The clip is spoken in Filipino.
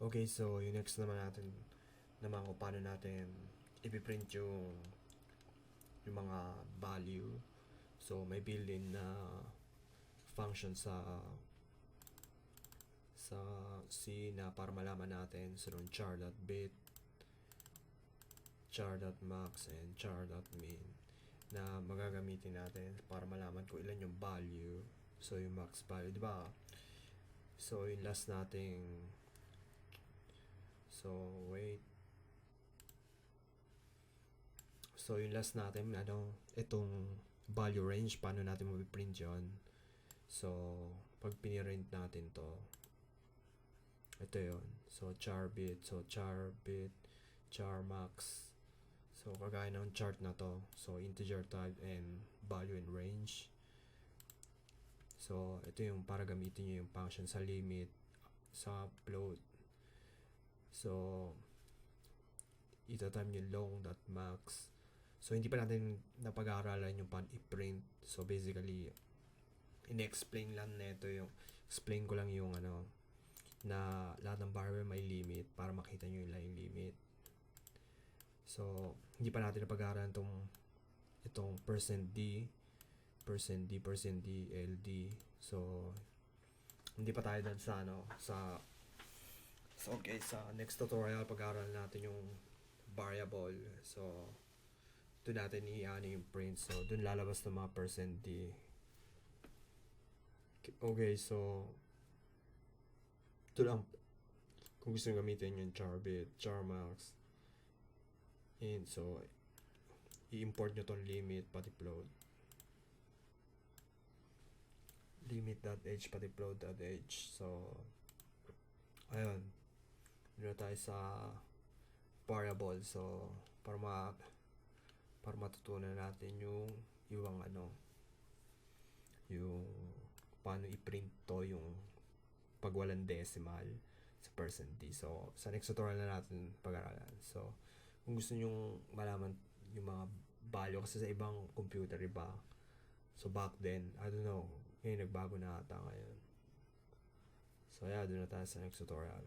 Okay, so yung next naman kung paano natin ipiprint yung mga value. So may built-in na function sa C na para malaman natin. So char.bit, char.max, and char.min na magagamitin natin para malaman kung ilan yung value. So yung max value, di ba? So yung last nating So yung last natin, itong value range, paano natin mapiprint yon. So pag pinirint natin to, ito yon. So char.bit, char.max. So kagaya ng chart na to, so integer type and value and range. So ito yung para gamitin nyo yung function sa limit, sa float. So ita-time yung long.max. So hindi pa natin napag-aaralan yung pan i-print. So basically in-explain lang nito explain ko lang yung na lahat ng variable may limit para makita nyo yung line limit. So hindi pa natin napag-aaralan itong %d, %d, so hindi pa tayo dun sa next tutorial pag-aaralan natin yung variable. So doon natin yung print. So doon lalabas ng mga %d. Okay, so ito lang kung gusto nyo gamitin yung char.bit, char.max, and so i-import nyo tong limit pati float, limit.h pati float.h. So ayun, doon tayo sa variable. So para matutunan natin yung paano i-print to yung pag walang decimal sa %d. So sa next tutorial na natin pag-aralan. So kung gusto nyo malaman yung mga value, kasi sa ibang computer iba, so back then I don't know, ngayon nagbago na ata ngayon. So yeah, doon na tayo sa next tutorial.